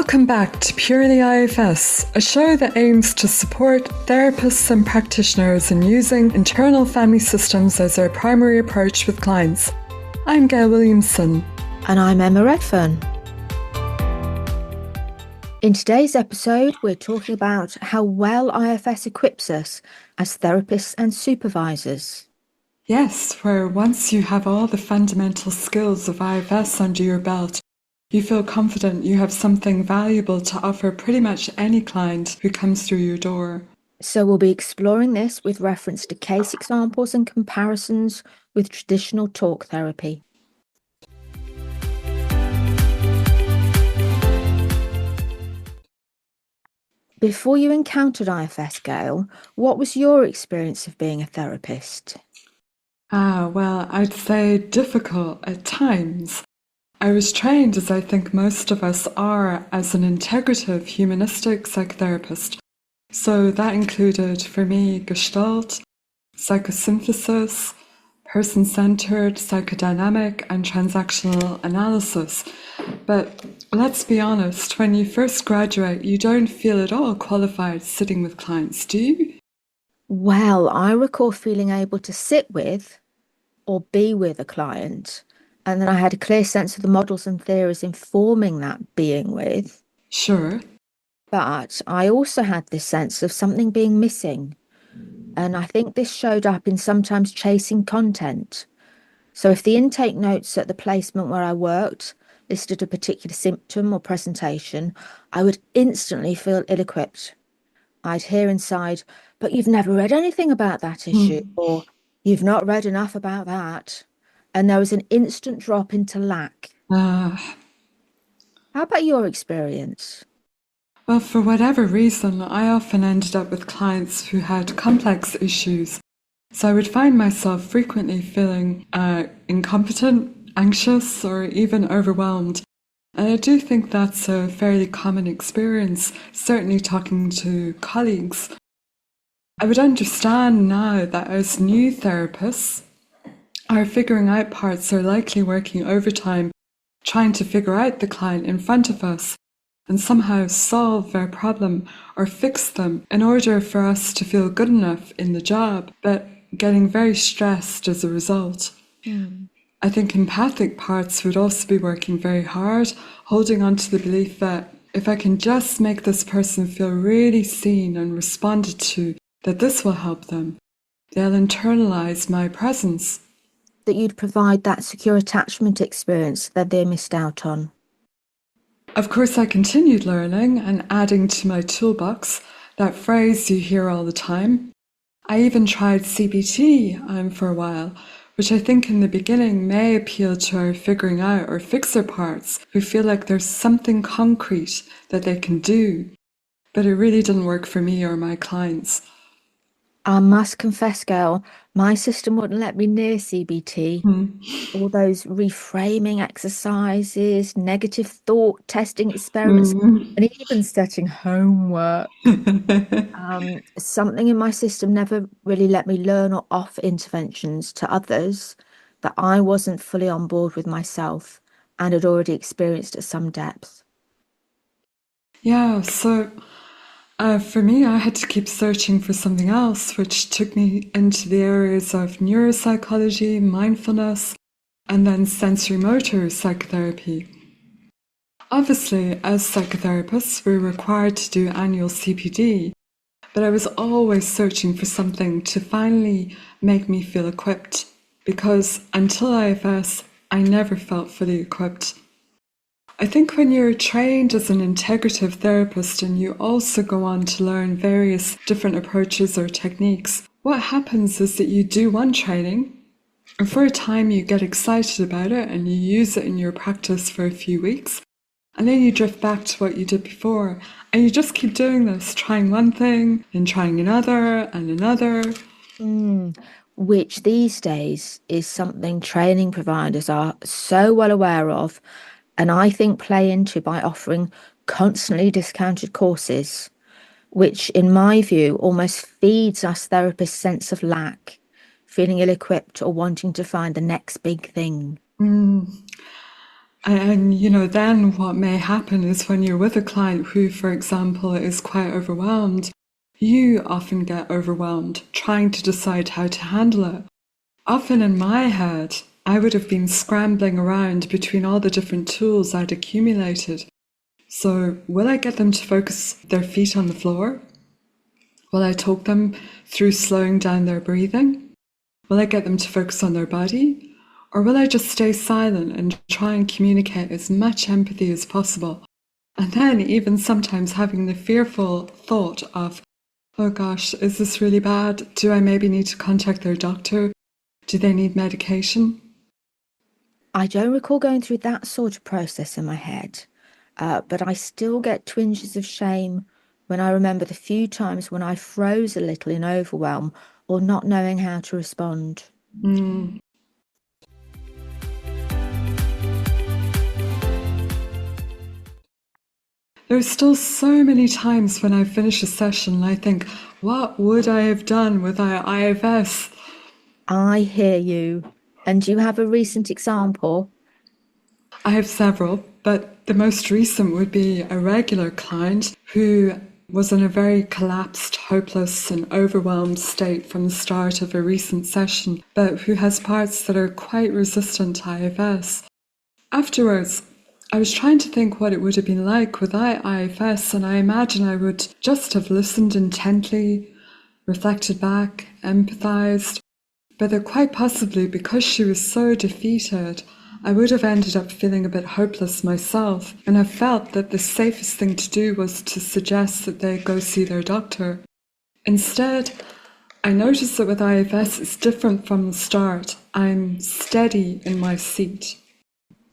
Welcome back to Purely IFS, a show that aims to support therapists and practitioners in using internal family systems as their primary approach with clients. I'm Gayle Williamson. And I'm Emma Redfern. In today's episode, we're talking about how well IFS equips us as therapists and supervisors. Yes, where once you have all the fundamental skills of IFS under your belt, you feel confident you have something valuable to offer pretty much any client who comes through your door. So we'll be exploring this with reference to case examples and comparisons with traditional talk therapy. Before you encountered IFS, Gayle, what was your experience of being a therapist? Well, I'd say difficult at times. I was trained, as I think most of us are, as an integrative humanistic psychotherapist. So that included, for me, Gestalt, psychosynthesis, person-centered, psychodynamic, and transactional analysis. But let's be honest, when you first graduate, you don't feel at all qualified sitting with clients, do you? Well, I recall feeling able to sit with or be with a client, and then I had a clear sense of the models and theories informing that being with. Sure. But I also had this sense of something being missing. And I think this showed up in sometimes chasing content. So if the intake notes at the placement where I worked listed a particular symptom or presentation, I would instantly feel ill-equipped. I'd hear inside, but you've never read anything about that issue, or you've not read enough about that. And there was an instant drop into lack. How about your experience? Well, for whatever reason, I often ended up with clients who had complex issues. So I would find myself frequently feeling incompetent, anxious, or even overwhelmed. And I do think that's a fairly common experience, certainly talking to colleagues. I would understand now that as new therapists, our figuring out parts are likely working overtime, trying to figure out the client in front of us and somehow solve their problem or fix them in order for us to feel good enough in the job, but getting very stressed as a result. I think empathic parts would also be working very hard, holding on to the belief that if I can just make this person feel really seen and responded to, that this will help them. They'll internalize my presence. That you'd provide that secure attachment experience that they missed out on. Of course, I continued learning and adding to my toolbox, that phrase you hear all the time. I even tried CBT for a while, which I think in the beginning may appeal to our figuring out or fixer parts who feel like there's something concrete that they can do, but it really didn't work for me or my clients. I must confess, Gayle, my system wouldn't let me near CBT. All those reframing exercises, negative thought testing experiments, and even setting homework. Something in my system never really let me learn or offer interventions to others that I wasn't fully on board with myself and had already experienced at some depth. Yeah, so for me, I had to keep searching for something else, which took me into the areas of neuropsychology, mindfulness, and then sensory motor psychotherapy. Obviously, as psychotherapists, we're required to do annual CPD, but I was always searching for something to finally make me feel equipped, because until IFS, I never felt fully equipped. I think when you're trained as an integrative therapist and you also go on to learn various different approaches or techniques, what happens is that you do one training, and for a time you get excited about it and you use it in your practice for a few weeks, and then you drift back to what you did before, and you just keep doing this, trying one thing, then trying another and another. Which these days is something training providers are so well aware of, and I think play into by offering constantly discounted courses, which in my view almost feeds us therapists' sense of lack, feeling ill-equipped or wanting to find the next big thing. And then what may happen is when you're with a client who, for example, is quite overwhelmed, you often get overwhelmed trying to decide how to handle it. Often in my head, I would have been scrambling around between all the different tools I'd accumulated. So, will I get them to focus their feet on the floor? Will I talk them through slowing down their breathing? Will I get them to focus on their body? Or will I just stay silent and try and communicate as much empathy as possible? And then even sometimes having the fearful thought of, oh gosh, is this really bad? Do I maybe need to contact their doctor? Do they need medication? I don't recall going through that sort of process in my head, but I still get twinges of shame when I remember the few times when I froze a little in overwhelm or not knowing how to respond. There's still so many times when I finish a session and I think, what would I have done without IFS? I hear you. And do you have a recent example? I have several, but the most recent would be a regular client who was in a very collapsed, hopeless and overwhelmed state from the start of a recent session, but who has parts that are quite resistant to IFS. Afterwards, I was trying to think what it would have been like without IFS, and I imagine I would just have listened intently, reflected back, empathized, but that quite possibly because she was so defeated, I would have ended up feeling a bit hopeless myself, and I felt that the safest thing to do was to suggest that they go see their doctor. Instead, I noticed that with IFS it's different from the start. I'm steady in my seat.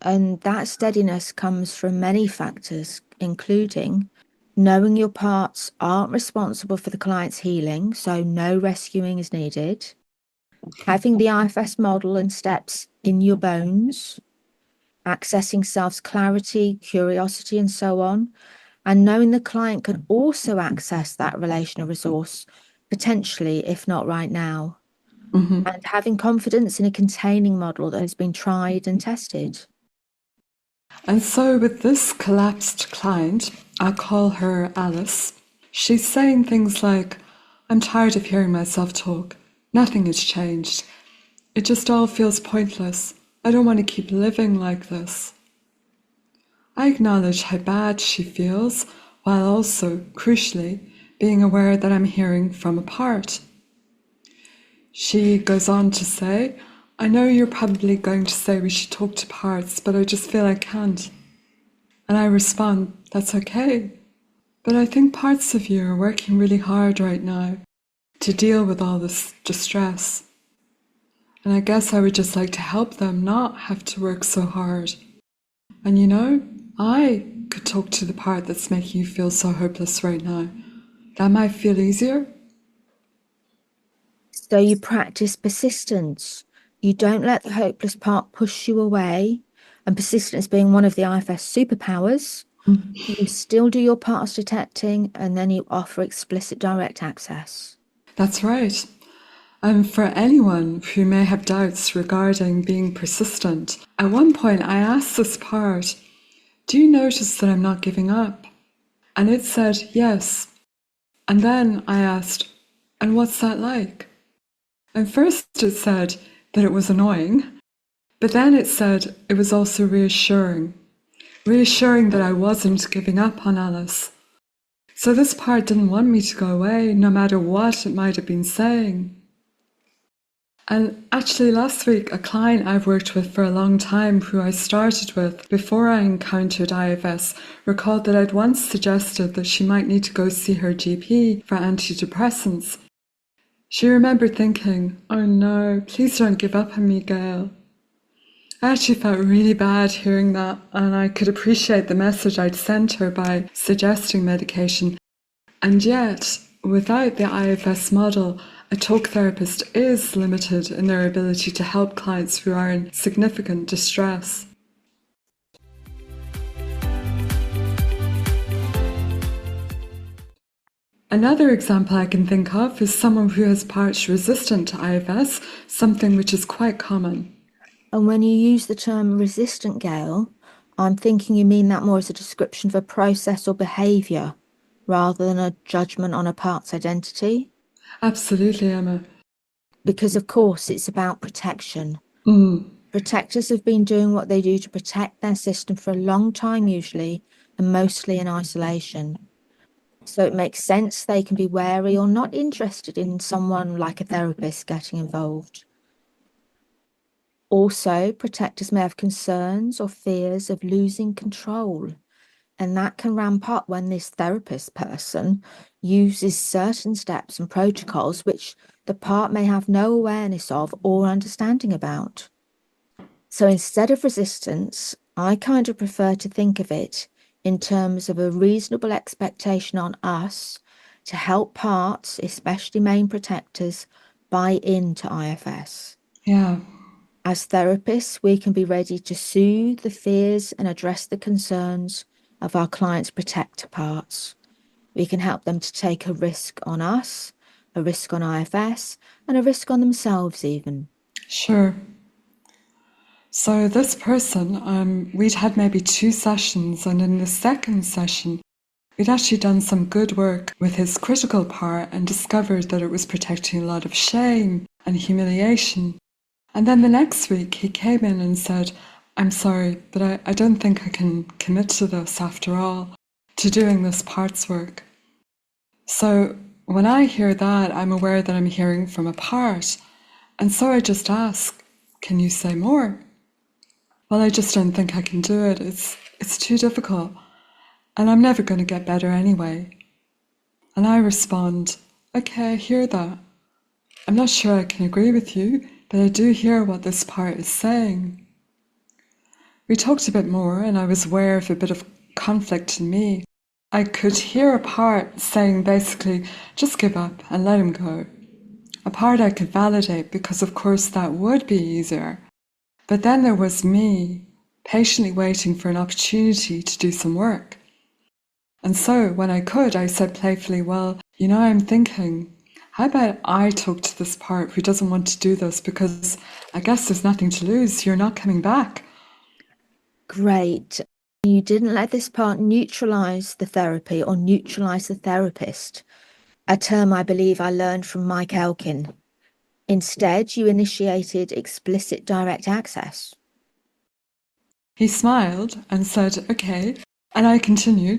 And that steadiness comes from many factors, including knowing your parts aren't responsible for the client's healing, so no rescuing is needed. Having the IFS model and steps in your bones, accessing self's clarity, curiosity, and so on, and knowing the client can also access that relational resource, potentially, if not right now. And having confidence in a containing model that has been tried and tested. And so with this collapsed client, I'll call her Alice, she's saying things like, I'm tired of hearing myself talk. Nothing has changed. It just all feels pointless. I don't want to keep living like this. I acknowledge how bad she feels, while also, crucially, being aware that I'm hearing from a part. She goes on to say, I know you're probably going to say we should talk to parts, but I just feel I can't. And I respond, that's okay. But I think parts of you are working really hard right now to deal with all this distress. And I guess I would just like to help them not have to work so hard. And I could talk to the part that's making you feel so hopeless right now. That might feel easier. So you practice persistence. You don't let the hopeless part push you away. And persistence being one of the IFS superpowers, you still do your parts detecting and then you offer explicit direct access. That's right. And for anyone who may have doubts regarding being persistent, at one point I asked this part, do you notice that I'm not giving up? And it said yes. And then I asked, and what's that like? And first it said that it was annoying, but then it said it was also reassuring that I wasn't giving up on Alice. So this part didn't want me to go away, no matter what it might have been saying. And actually last week, a client I've worked with for a long time who I started with before I encountered IFS recalled that I'd once suggested that she might need to go see her GP for antidepressants. She remembered thinking, oh no, please don't give up on me, Gayle. I actually felt really bad hearing that, and I could appreciate the message I'd sent her by suggesting medication. And yet, without the IFS model, a talk therapist is limited in their ability to help clients who are in significant distress. Another example I can think of is someone who has parts resistant to IFS, something which is quite common. And when you use the term resistant, Gayle, I'm thinking you mean that more as a description of a process or behaviour rather than a judgment on a part's identity. Absolutely, Emma. Because, of course, it's about protection. Mm. Protectors have been doing what they do to protect their system for a long time, usually, and mostly in isolation. So it makes sense they can be wary or not interested in someone like a therapist getting involved. Also, protectors may have concerns or fears of losing control, and that can ramp up when this therapist person uses certain steps and protocols which the part may have no awareness of or understanding about. So instead of resistance, I kind of prefer to think of it in terms of a reasonable expectation on us to help parts, especially main protectors, buy into IFS. Yeah. As therapists, we can be ready to soothe the fears and address the concerns of our clients' protector parts. We can help them to take a risk on us, a risk on IFS, and a risk on themselves even. Sure. So this person, we'd had maybe 2 sessions, and in the second session, we'd actually done some good work with his critical part and discovered that it was protecting a lot of shame and humiliation. And then the next week he came in and said, I'm sorry, but I don't think I can commit to this after all, to doing this parts work. So when I hear that, I'm aware that I'm hearing from a part. And so I just ask, can you say more? Well, I just don't think I can do it. It's too difficult. And I'm never going to get better anyway. And I respond, okay, I hear that. I'm not sure I can agree with you, but I do hear what this part is saying. We talked a bit more, and I was aware of a bit of conflict in me. I could hear a part saying basically, just give up and let him go. A part I could validate because, of course, that would be easier. But then there was me, patiently waiting for an opportunity to do some work. And so, when I could, I said playfully, well, I'm thinking, how about I talk to this part who doesn't want to do this because I guess there's nothing to lose. You're not coming back. Great. You didn't let this part neutralize the therapy or neutralize the therapist, a term I believe I learned from Mike Elkin. Instead, you initiated explicit direct access. He smiled and said, okay. And I continued,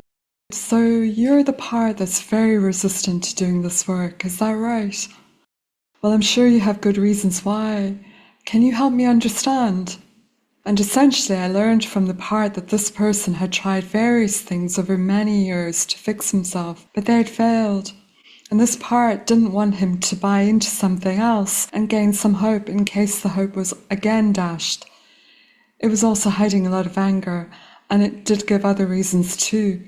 so you're the part that's very resistant to doing this work, is that right? Well, I'm sure you have good reasons why. Can you help me understand? And essentially, I learned from the part that this person had tried various things over many years to fix himself, but they had failed. And this part didn't want him to buy into something else and gain some hope in case the hope was again dashed. It was also hiding a lot of anger, and it did give other reasons too.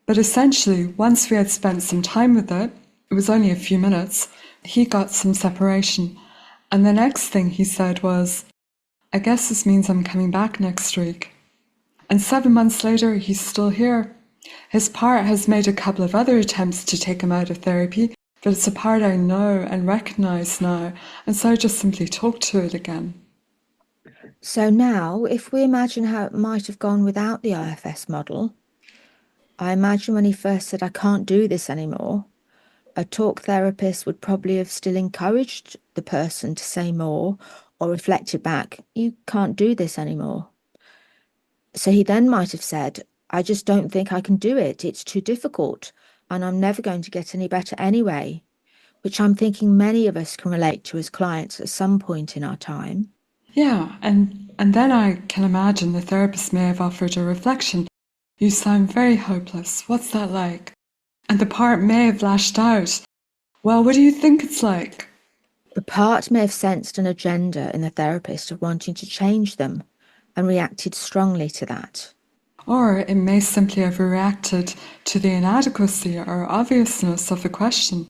But essentially, once we had spent some time with it was only a few minutes, he got some separation. And the next thing he said was, I guess this means I'm coming back next week. And 7 months later, he's still here. His part has made a couple of other attempts to take him out of therapy, but it's a part I know and recognise now, and so I just simply talk to it again. So now, if we imagine how it might have gone without the IFS model, I imagine when he first said, I can't do this anymore, a talk therapist would probably have still encouraged the person to say more or reflected back, you can't do this anymore. So he then might have said, I just don't think I can do it. It's too difficult and I'm never going to get any better anyway, which I'm thinking many of us can relate to as clients at some point in our time. Yeah, and then I can imagine the therapist may have offered a reflection. You sound very hopeless. What's that like? And the part may have lashed out. Well, what do you think it's like? The part may have sensed an agenda in the therapist of wanting to change them and reacted strongly to that. Or it may simply have reacted to the inadequacy or obviousness of the question.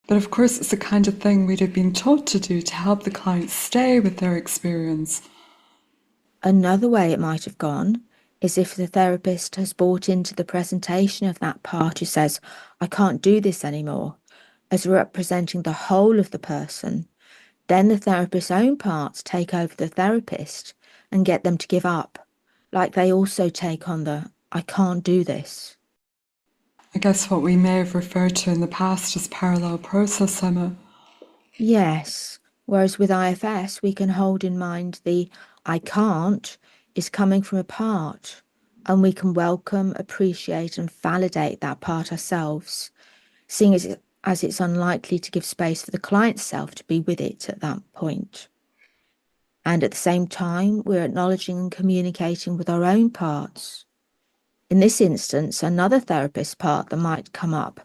But of course, it's the kind of thing we'd have been taught to do to help the client stay with their experience. Another way it might have gone is if the therapist has bought into the presentation of that part who says, I can't do this anymore, as representing the whole of the person, then the therapist's own parts take over the therapist and get them to give up, like they also take on the "I can't do this." I guess what we may have referred to in the past as parallel process, Emma. Yes, whereas with IFS, we can hold in mind the "I can't" is coming from a part, and we can welcome, appreciate, and validate that part ourselves, seeing as it's unlikely to give space for the client's self to be with it at that point. And at the same time, we're acknowledging and communicating with our own parts. In this instance, another therapist's part that might come up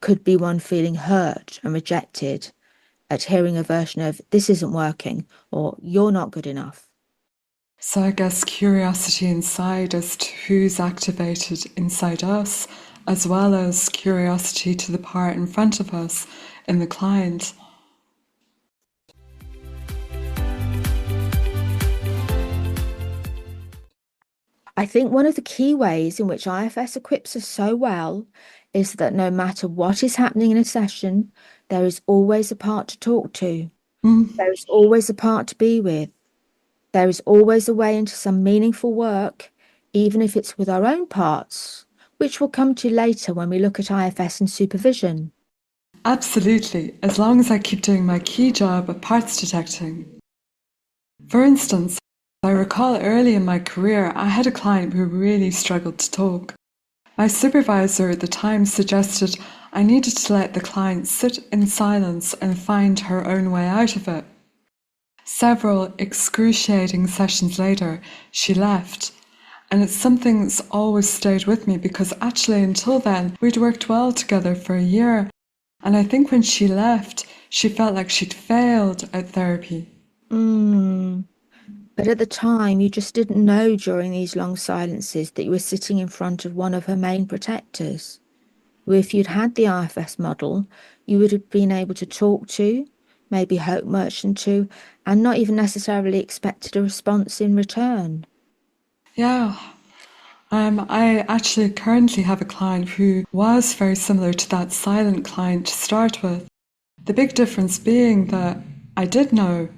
could be one feeling hurt and rejected at hearing a version of "this isn't working" or "you're not good enough." So I guess curiosity inside as to who's activated inside us, as well as curiosity to the part in front of us in the client. I think one of the key ways in which IFS equips us so well is that no matter what is happening in a session, there is always a part to talk to. There is always a part to be with. There is always a way into some meaningful work, even if it's with our own parts, which we'll come to later when we look at IFS and supervision. Absolutely, as long as I keep doing my key job of parts detecting. For instance, I recall early in my career I had a client who really struggled to talk. My supervisor at the time suggested I needed to let the client sit in silence and find her own way out of it. Several excruciating sessions later, she left, and it's something that's always stayed with me because actually until then we'd worked well together for a year, and I think when she left, she felt like she'd failed at therapy. But at the time, you just didn't know during these long silences that you were sitting in front of one of her main protectors, who, if you'd had the IFS model, you would have been able to talk to, maybe hope merchant to, and not even necessarily expected a response in return. Yeah. I actually currently have a client who was very similar to that silent client to start with. The big difference being that I did know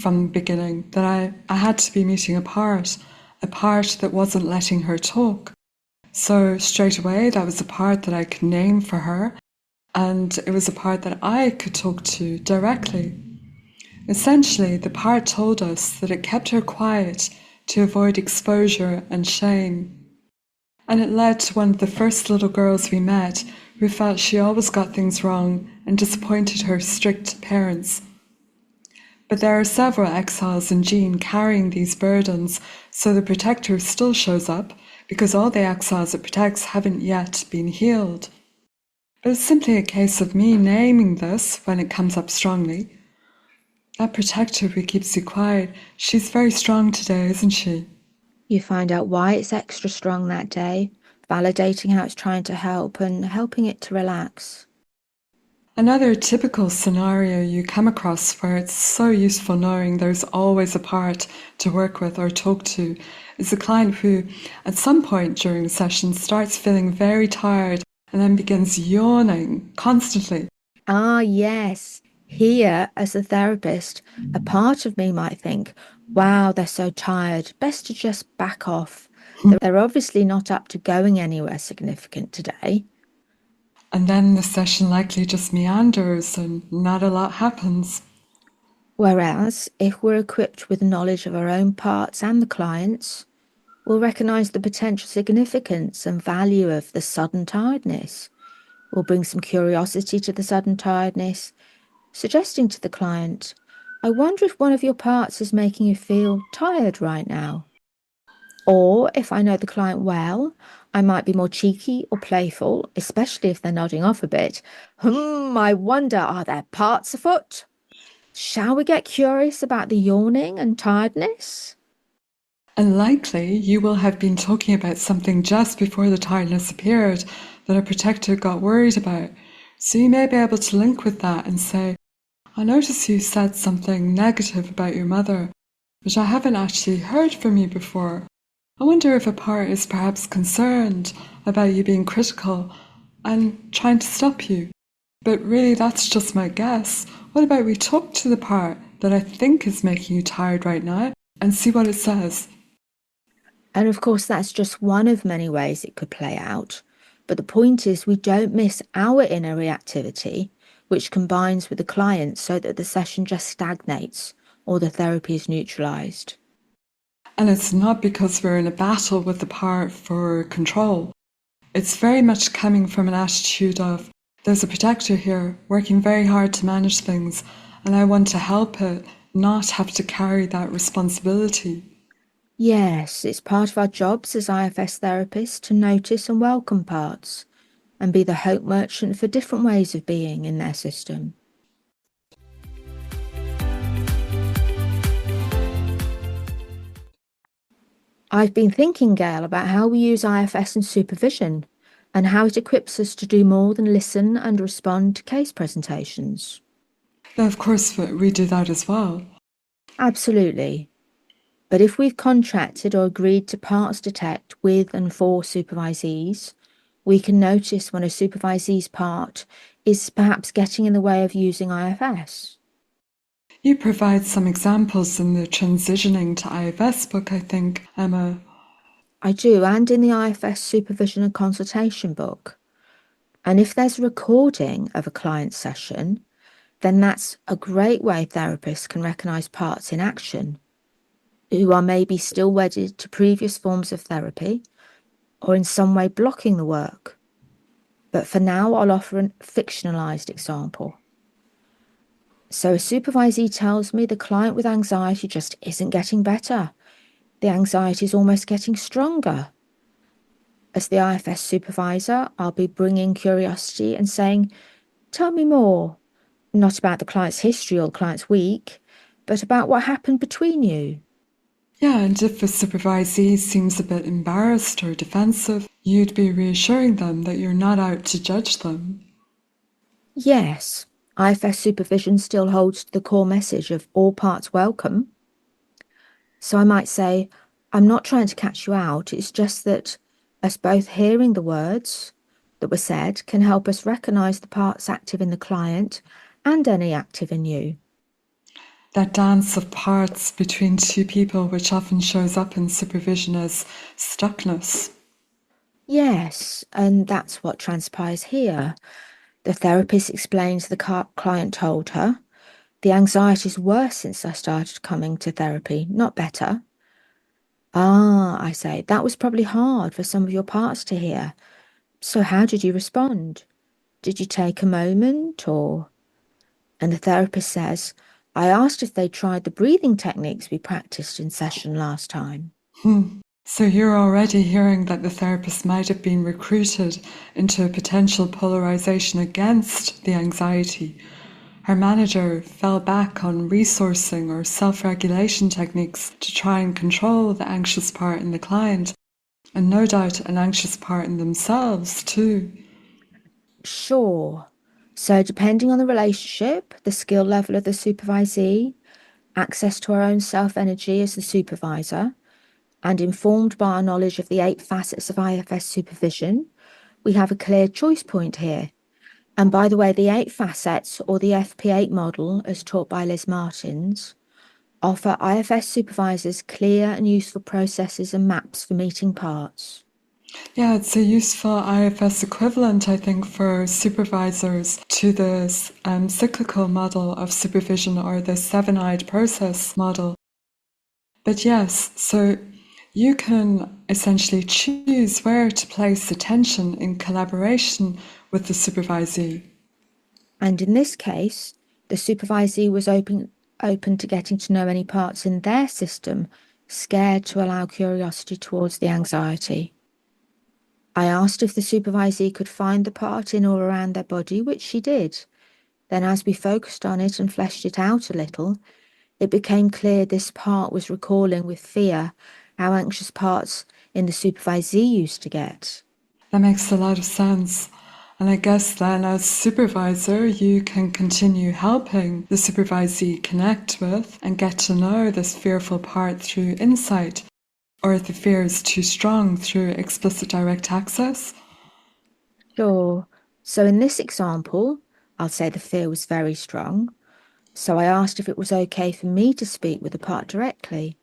from the beginning that I had to be meeting a part that wasn't letting her talk. So straight away, that was a part that I could name for her, and it was a part that I could talk to directly. Essentially, the part told us that it kept her quiet to avoid exposure and shame. And it led to one of the first little girls we met who felt she always got things wrong and disappointed her strict parents. But there are several exiles in Jean carrying these burdens, so the protector still shows up because all the exiles it protects haven't yet been healed. But it's simply a case of me naming this when it comes up strongly. That protector who keeps you quiet, she's very strong today, isn't she? You find out why it's extra strong that day, validating how it's trying to help and helping it to relax. Another typical scenario you come across where it's so useful knowing there's always a part to work with or talk to is a client who, at some point during the session, starts feeling very tired and then begins yawning constantly. Ah, yes. Here, as a therapist, a part of me might think, wow, they're so tired, best to just back off. They're obviously not up to going anywhere significant today. And then the session likely just meanders and not a lot happens. Whereas, if we're equipped with knowledge of our own parts and the client's, we'll recognise the potential significance and value of the sudden tiredness. We'll bring some curiosity to the sudden tiredness, suggesting to the client, I wonder if one of your parts is making you feel tired right now. Or if I know the client well, I might be more cheeky or playful, especially if they're nodding off a bit. I wonder, are there parts afoot? Shall we get curious about the yawning and tiredness? And likely you will have been talking about something just before the tiredness appeared that a protector got worried about. So you may be able to link with that and say, I notice you said something negative about your mother, which I haven't actually heard from you before. I wonder if a part is perhaps concerned about you being critical and trying to stop you. But really, that's just my guess. What about we talk to the part that I think is making you tired right now and see what it says? And of course, that's just one of many ways it could play out. But the point is, we don't miss our inner reactivity, which combines with the client so that the session just stagnates or the therapy is neutralized. And it's not because we're in a battle with the power for control. It's very much coming from an attitude of, there's a protector here working very hard to manage things, and I want to help it not have to carry that responsibility. Yes, it's part of our jobs as IFS therapists to notice and welcome parts and be the hope merchant for different ways of being in their system. I've been thinking, Gayle, about how we use IFS in supervision and how it equips us to do more than listen and respond to case presentations. Now, of course, we do that as well. Absolutely. But if we've contracted or agreed to parts detect with and for supervisees, we can notice when a supervisee's part is perhaps getting in the way of using IFS. You provide some examples in the Transitioning to IFS book, I think, Emma. I do, and in the IFS supervision and consultation book. And if there's a recording of a client session, then that's a great way therapists can recognise parts in action who are maybe still wedded to previous forms of therapy or in some way blocking the work. But for now, I'll offer a fictionalised example. So a supervisee tells me the client with anxiety just isn't getting better. The anxiety is almost getting stronger. As the IFS supervisor, I'll be bringing curiosity and saying, tell me more, not about the client's history or the client's week, but about what happened between you. Yeah, and if a supervisee seems a bit embarrassed or defensive, you'd be reassuring them that you're not out to judge them. Yes, IFS supervision still holds the core message of all parts welcome. So I might say, I'm not trying to catch you out, it's just that us both hearing the words that were said can help us recognise the parts active in the client and any active in you. That dance of parts between two people, which often shows up in supervision as stuckness. Yes, and that's what transpires here. The therapist explains the client told her, the anxiety's worse since I started coming to therapy, not better. Ah, I say, that was probably hard for some of your parts to hear. So how did you respond? Did you take a moment or? And the therapist says, I asked if they tried the breathing techniques we practiced in session last time. So you're already hearing that the therapist might have been recruited into a potential polarization against the anxiety. Her manager fell back on resourcing or self-regulation techniques to try and control the anxious part in the client, and no doubt an anxious part in themselves too. Sure. So depending on the relationship, the skill level of the supervisee, access to our own self-energy as the supervisor, and informed by our knowledge of the 8 facets of IFS supervision, we have a clear choice point here. And by the way, the 8 facets, or the FP8 model, as taught by Liz Martins, offer IFS supervisors clear and useful processes and maps for meeting parts. Yeah, it's a useful IFS equivalent, I think, for supervisors to the cyclical model of supervision or the 7-eyed process model. But yes, so you can essentially choose where to place attention in collaboration with the supervisee. And in this case, the supervisee was open to getting to know any parts in their system, scared to allow curiosity towards the anxiety. I asked if the supervisee could find the part in or around their body, which she did. Then as we focused on it and fleshed it out a little, it became clear this part was recalling with fear how anxious parts in the supervisee used to get. That makes a lot of sense. And I guess then as supervisor, you can continue helping the supervisee connect with and get to know this fearful part through insight, or if the fear is too strong, through explicit direct access. Sure. So in this example, I'll say the fear was very strong. So I asked if it was okay for me to speak with the part directly.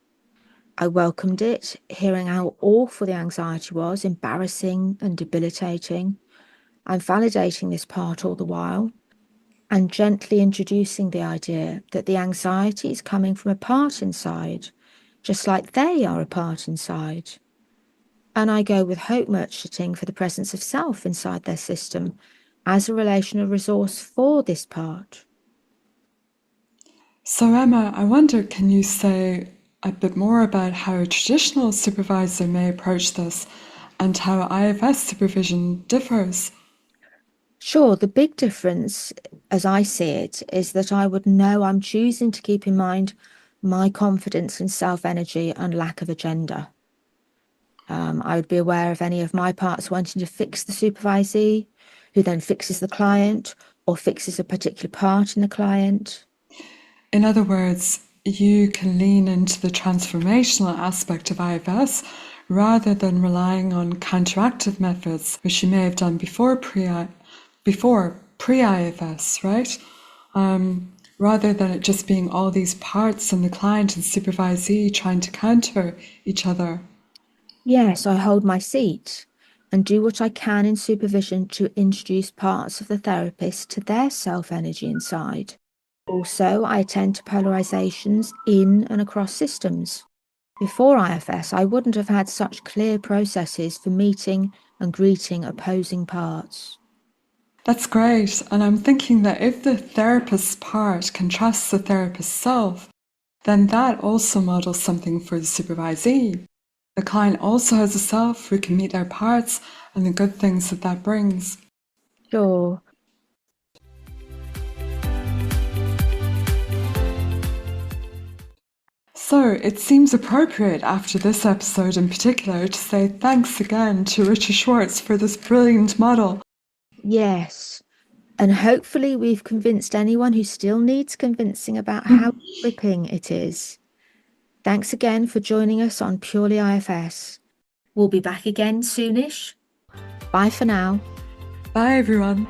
I welcomed it, hearing how awful the anxiety was, embarrassing and debilitating. I'm validating this part all the while and gently introducing the idea that the anxiety is coming from a part inside, just like they are a part inside. And I go with hope merchanting for the presence of self inside their system as a relational resource for this part. So Emma, I wonder, can you say a bit more about how a traditional supervisor may approach this and how IFS supervision differs? Sure, the big difference, as I see it, is that I would know I'm choosing to keep in mind my confidence in self-energy and lack of agenda. I would be aware of any of my parts wanting to fix the supervisee, who then fixes the client or fixes a particular part in the client. In other words, you can lean into the transformational aspect of IFS rather than relying on counteractive methods, which you may have done before pre-IFS, right? Rather than it just being all these parts and the client and supervisee trying to counter each other. Yes, I hold my seat and do what I can in supervision to introduce parts of the therapist to their self-energy inside. Also, I attend to polarizations in and across systems. Before IFS, I wouldn't have had such clear processes for meeting and greeting opposing parts. That's great. And I'm thinking that if the therapist's part can trust the therapist's self, then that also models something for the supervisee. The client also has a self who can meet their parts and the good things that that brings. Sure. So it seems appropriate after this episode in particular to say thanks again to Richard Schwartz for this brilliant model. Yes. And hopefully we've convinced anyone who still needs convincing about how gripping it is. Thanks again for joining us on Purely IFS. We'll be back again soonish. Bye for now. Bye everyone.